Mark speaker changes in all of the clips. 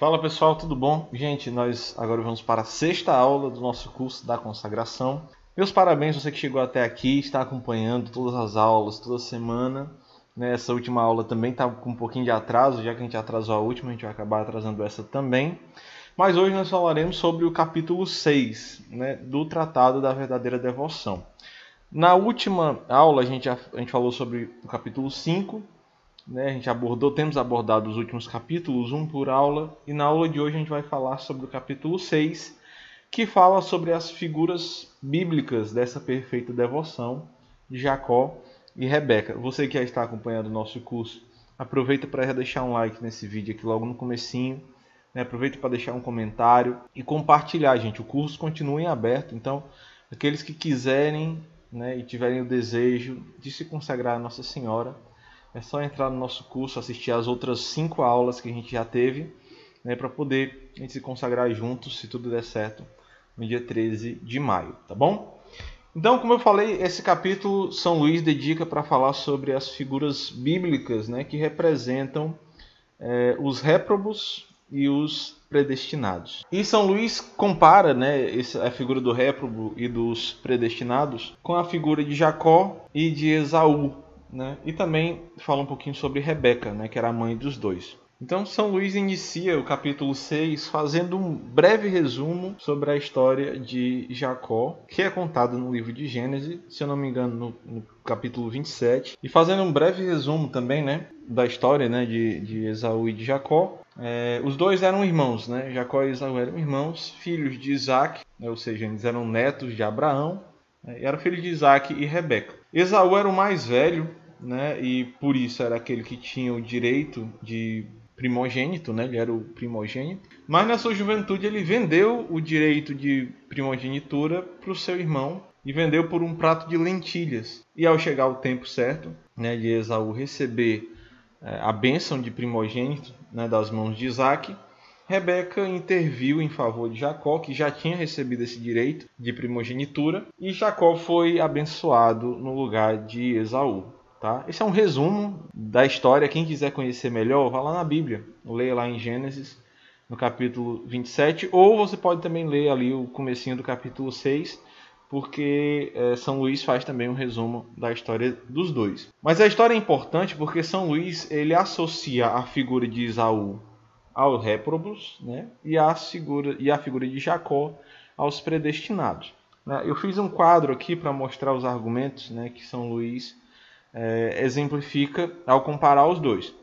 Speaker 1: Fala pessoal, tudo bom? Gente, nós agora vamos para a sexta aula do nosso curso da consagração. Meus parabéns, você que chegou até aqui, está acompanhando todas as aulas, toda semana. Essa última aula também está com um pouquinho de atraso, já que a gente atrasou a última, a gente vai acabar atrasando essa também. Mas hoje nós falaremos sobre o capítulo 6, do Tratado da Verdadeira Devoção. Na última aula a gente falou sobre o capítulo 5, a gente temos abordado os últimos capítulos, um por aula, e na aula de hoje a gente vai falar sobre o capítulo 6, que fala sobre as figuras bíblicas dessa perfeita devoção de Jacó e Rebeca. Você que já está acompanhando o nosso curso, aproveita para deixar um like nesse vídeo aqui logo no comecinho, aproveita para deixar um comentário e compartilhar, gente. O curso continua em aberto, então aqueles que quiserem e tiverem o desejo de se consagrar a Nossa Senhora, é só entrar no nosso curso, assistir as outras 5 aulas que a gente já teve, para poder a gente se consagrar juntos, se tudo der certo, no dia 13 de maio, tá bom? Então, como eu falei, esse capítulo São Luís dedica para falar sobre as figuras bíblicas, que representam os réprobos e os predestinados. E São Luís compara a figura do réprobo e dos predestinados com a figura de Jacó e de Esaú. E também fala um pouquinho sobre Rebeca, que era a mãe dos dois. Então São Luís inicia o capítulo 6 fazendo um breve resumo sobre a história de Jacó, que é contado no livro de Gênesis, se eu não me engano no capítulo 27, e fazendo um breve resumo também da história de Esaú e de Jacó. Os dois eram irmãos, Jacó e Esaú eram irmãos, filhos de Isaac, ou seja, eles eram netos de Abraão, e eram filhos de Isaac e Rebeca. Esaú era o mais velho, e por isso era aquele que tinha o direito de primogênito, ele era o primogênito. Mas na sua juventude ele vendeu o direito de primogenitura para o seu irmão e vendeu por um prato de lentilhas. E ao chegar o tempo certo de Esaú receber a bênção de primogênito das mãos de Isaac, Rebeca interviu em favor de Jacó, que já tinha recebido esse direito de primogenitura, e Jacó foi abençoado no lugar de Esaú. Tá? Esse é um resumo da história. Quem quiser conhecer melhor, vá lá na Bíblia. Leia lá em Gênesis, no capítulo 27. Ou você pode também ler ali o comecinho do capítulo 6, porque São Luís faz também um resumo da história dos dois. Mas a história é importante porque São Luís ele associa a figura de Esaú aos réprobos, e a figura de Jacó aos predestinados. Eu fiz um quadro aqui para mostrar os argumentos que São Luís exemplifica ao comparar os dois.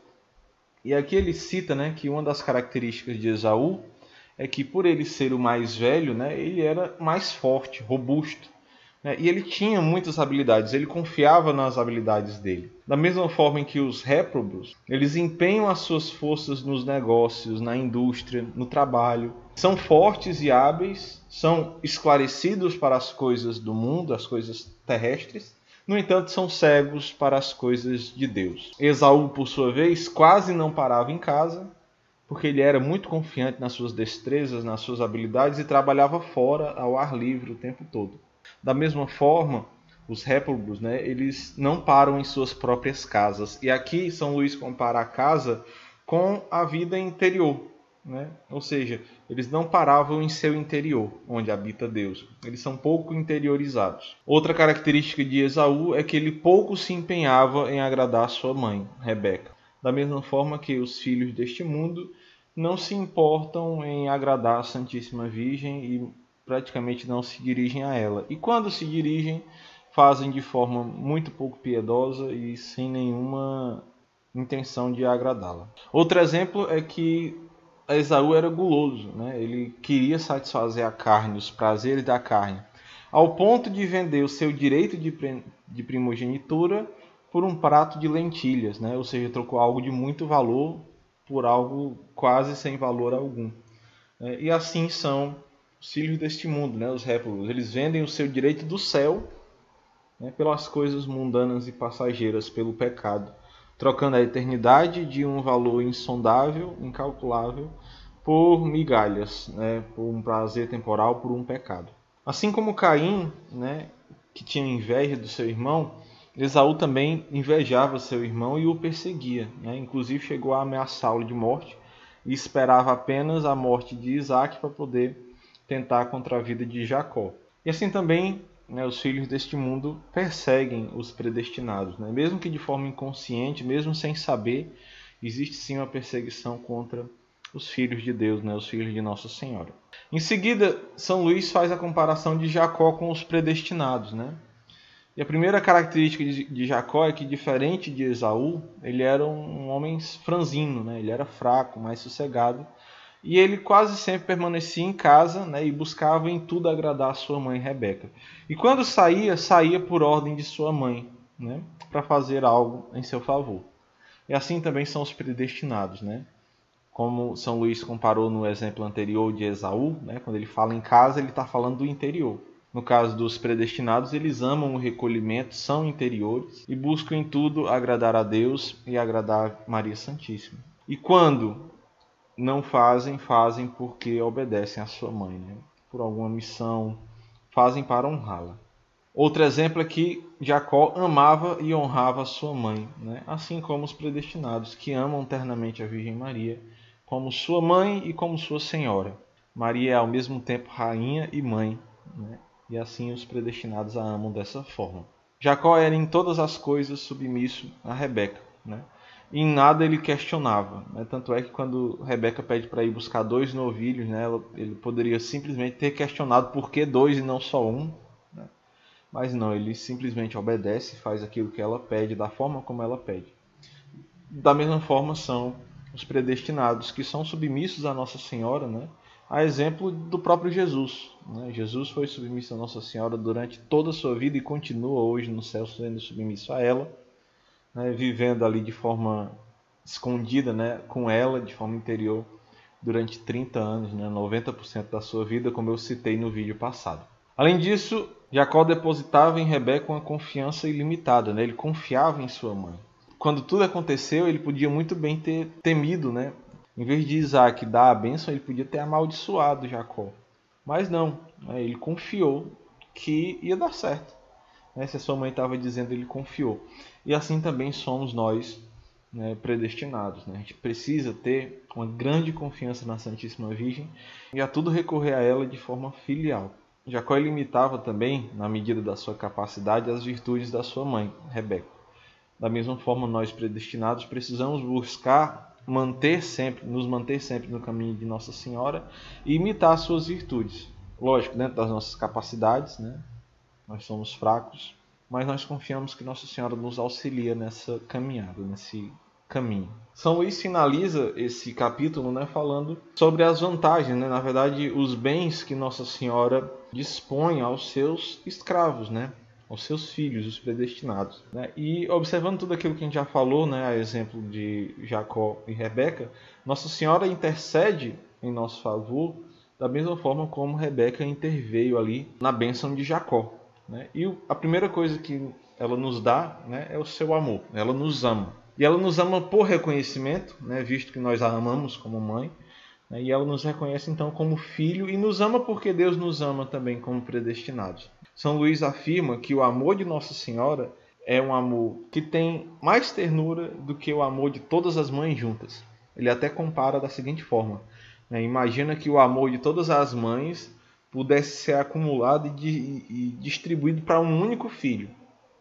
Speaker 1: E aqui ele cita que uma das características de Esaú é que, por ele ser o mais velho, ele era mais forte, robusto. E ele tinha muitas habilidades, ele confiava nas habilidades dele. Da mesma forma em que os réprobos, eles empenham as suas forças nos negócios, na indústria, no trabalho. São fortes e hábeis, são esclarecidos para as coisas do mundo, as coisas terrestres. No entanto, são cegos para as coisas de Deus. Esaú, por sua vez, quase não parava em casa, porque ele era muito confiante nas suas destrezas, nas suas habilidades e trabalhava fora, ao ar livre, o tempo todo. Da mesma forma, os réprobos, eles não param em suas próprias casas. E aqui São Luís compara a casa com a vida interior. Ou seja, eles não paravam em seu interior, onde habita Deus. Eles são pouco interiorizados. Outra característica de Esaú é que ele pouco se empenhava em agradar sua mãe, Rebeca. Da mesma forma que os filhos deste mundo não se importam em agradar a Santíssima Virgem e praticamente não se dirigem a ela. E quando se dirigem, fazem de forma muito pouco piedosa e sem nenhuma intenção de agradá-la. Outro exemplo é que Esaú era guloso, ele queria satisfazer a carne, os prazeres da carne, ao ponto de vender o seu direito de primogenitura por um prato de lentilhas, ou seja, trocou algo de muito valor por algo quase sem valor algum. E assim são os filhos deste mundo, os réprobos. Eles vendem o seu direito do céu pelas coisas mundanas e passageiras, pelo pecado, trocando a eternidade de um valor insondável, incalculável, por migalhas, por um prazer temporal, por um pecado. Assim como Caim, que tinha inveja do seu irmão, Esaú também invejava seu irmão e o perseguia. Inclusive chegou a ameaçá-lo de morte e esperava apenas a morte de Isaac para poder tentar contra a vida de Jacó. E assim também, né, os filhos deste mundo perseguem os predestinados, né? Mesmo que de forma inconsciente, mesmo sem saber, existe sim uma perseguição contra os filhos de Deus, né, os filhos de Nossa Senhora. Em seguida, São Luís faz a comparação de Jacó com os predestinados, né? E a primeira característica de Jacó é que, diferente de Esaú, ele era um homem franzino, né? Ele era fraco, mais sossegado, e ele quase sempre permanecia em casa, né? E buscava em tudo agradar a sua mãe Rebeca. E quando saía, saía por ordem de sua mãe, né? Para fazer algo em seu favor. E assim também são os predestinados, né? Como São Luís comparou no exemplo anterior de Esaú, né? Quando ele fala em casa, ele está falando do interior. No caso dos predestinados, eles amam o recolhimento, são interiores e buscam em tudo agradar a Deus e agradar Maria Santíssima. E quando não fazem, fazem porque obedecem à sua mãe, né? Por alguma missão, fazem para honrá-la. Outro exemplo é que Jacó amava e honrava a sua mãe, né? Assim como os predestinados, que amam ternamente a Virgem Maria, como sua mãe e como sua senhora. Maria é ao mesmo tempo rainha e mãe, né? E assim os predestinados a amam dessa forma. Jacó era em todas as coisas submisso a Rebeca, né? E em nada ele questionava, né? Tanto é que quando Rebeca pede para ir buscar 2 novilhos, né? Ele poderia simplesmente ter questionado por que 2 e não só um, né? Mas não, ele simplesmente obedece, faz aquilo que ela pede, da forma como ela pede. Da mesma forma são os predestinados, que são submissos a Nossa Senhora, né? A exemplo do próprio Jesus, né? Jesus foi submisso a Nossa Senhora durante toda a sua vida e continua hoje no céu sendo submisso a ela, né? Vivendo ali de forma escondida, né? Com ela, de forma interior, durante 30 anos, né? 90% da sua vida, como eu citei no vídeo passado. Além disso, Jacó depositava em Rebeca uma confiança ilimitada, né? Ele confiava em sua mãe. Quando tudo aconteceu, ele podia muito bem ter temido, né? Em vez de Isaac dar a bênção, ele podia ter amaldiçoado Jacó. Mas não, né? Ele confiou que ia dar certo, né? Se a sua mãe estava dizendo, ele confiou. E assim também somos nós, né, predestinados, né? A gente precisa ter uma grande confiança na Santíssima Virgem e a tudo recorrer a ela de forma filial. Jacó limitava também, na medida da sua capacidade, as virtudes da sua mãe, Rebeca. Da mesma forma, nós predestinados precisamos buscar nos manter sempre no caminho de Nossa Senhora e imitar as suas virtudes. Lógico, dentro das nossas capacidades, né? Nós somos fracos, mas nós confiamos que Nossa Senhora nos auxilia nessa caminhada, nesse caminho. São Luís finaliza esse capítulo, né, falando sobre as vantagens, né, na verdade, os bens que Nossa Senhora dispõe aos seus escravos, né, aos seus filhos, os predestinados, né? E observando tudo aquilo que a gente já falou, né, a exemplo de Jacó e Rebeca, Nossa Senhora intercede em nosso favor da mesma forma como Rebeca interveio ali na bênção de Jacó, né? E a primeira coisa que ela nos dá, né, é o seu amor. Ela nos ama. E ela nos ama por reconhecimento, né, visto que nós a amamos como mãe, né, e ela nos reconhece então como filho e nos ama porque Deus nos ama também como predestinados. São Luís afirma que o amor de Nossa Senhora é um amor que tem mais ternura do que o amor de todas as mães juntas. Ele até compara da seguinte forma, né? Imagina que o amor de todas as mães pudesse ser acumulado e distribuído para um único filho,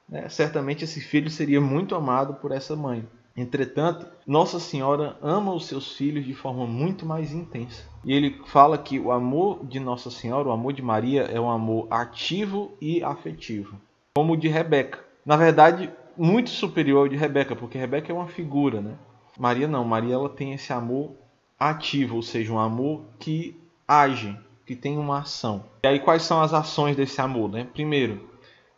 Speaker 1: né? Certamente esse filho seria muito amado por essa mãe. Entretanto, Nossa Senhora ama os seus filhos de forma muito mais intensa. E ele fala que o amor de Nossa Senhora, o amor de Maria, é um amor ativo e afetivo, como o de Rebeca. Na verdade, muito superior ao de Rebeca, porque Rebeca é uma figura, né? Maria não, Maria ela tem esse amor ativo, ou seja, um amor que age, que tem uma ação. E aí quais são as ações desse amor, né? Primeiro,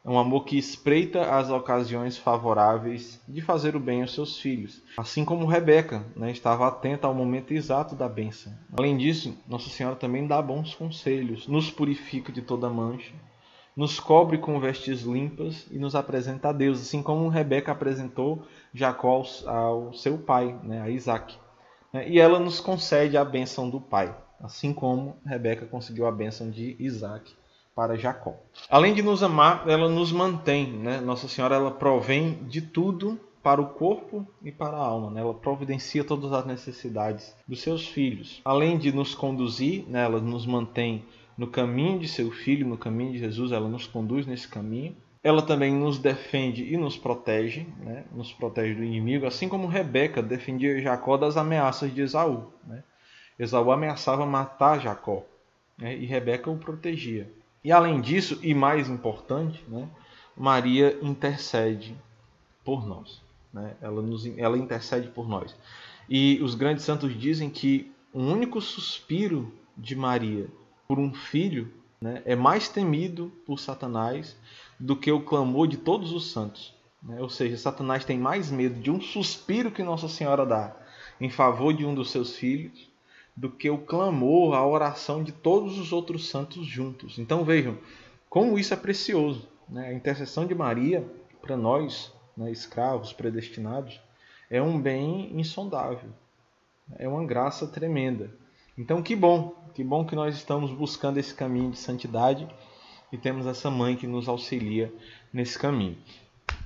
Speaker 1: é um amor que espreita as ocasiões favoráveis de fazer o bem aos seus filhos. Assim como Rebeca, né, estava atenta ao momento exato da bênção. Além disso, Nossa Senhora também dá bons conselhos, nos purifica de toda mancha, nos cobre com vestes limpas e nos apresenta a Deus, assim como Rebeca apresentou Jacó ao seu pai, né, a Isaac. E ela nos concede a bênção do pai, assim como Rebeca conseguiu a bênção de Isaac para Jacó. Além de nos amar, ela nos mantém, né? Nossa Senhora ela provém de tudo para o corpo e para a alma, né? Ela providencia todas as necessidades dos seus filhos. Além de nos conduzir, né? Ela nos mantém no caminho de seu Filho, no caminho de Jesus, ela nos conduz nesse caminho. Ela também nos defende e nos protege, né? Nos protege do inimigo, assim como Rebeca defendia Jacó das ameaças de Esaú, né? Esaú ameaçava matar Jacó, né? E Rebeca o protegia. E além disso, e mais importante, né? Maria intercede por nós, né? Ela intercede por nós. E os grandes santos dizem que o único suspiro de Maria por um filho, né, é mais temido por Satanás do que o clamor de todos os santos, né? Ou seja, Satanás tem mais medo de um suspiro que Nossa Senhora dá em favor de um dos seus filhos do que o clamor, a oração de todos os outros santos juntos. Então vejam como isso é precioso, né? A intercessão de Maria para nós, né, escravos predestinados, é um bem insondável, é uma graça tremenda. Então que bom que nós estamos buscando esse caminho de santidade e temos essa mãe que nos auxilia nesse caminho.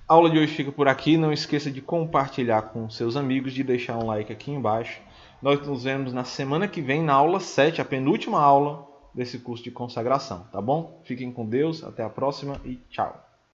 Speaker 1: A aula de hoje fica por aqui. Não esqueça de compartilhar com seus amigos, de deixar um like aqui embaixo. Nós nos vemos na semana que vem na aula 7, a penúltima aula desse curso de consagração, tá bom? Fiquem com Deus, até a próxima e tchau!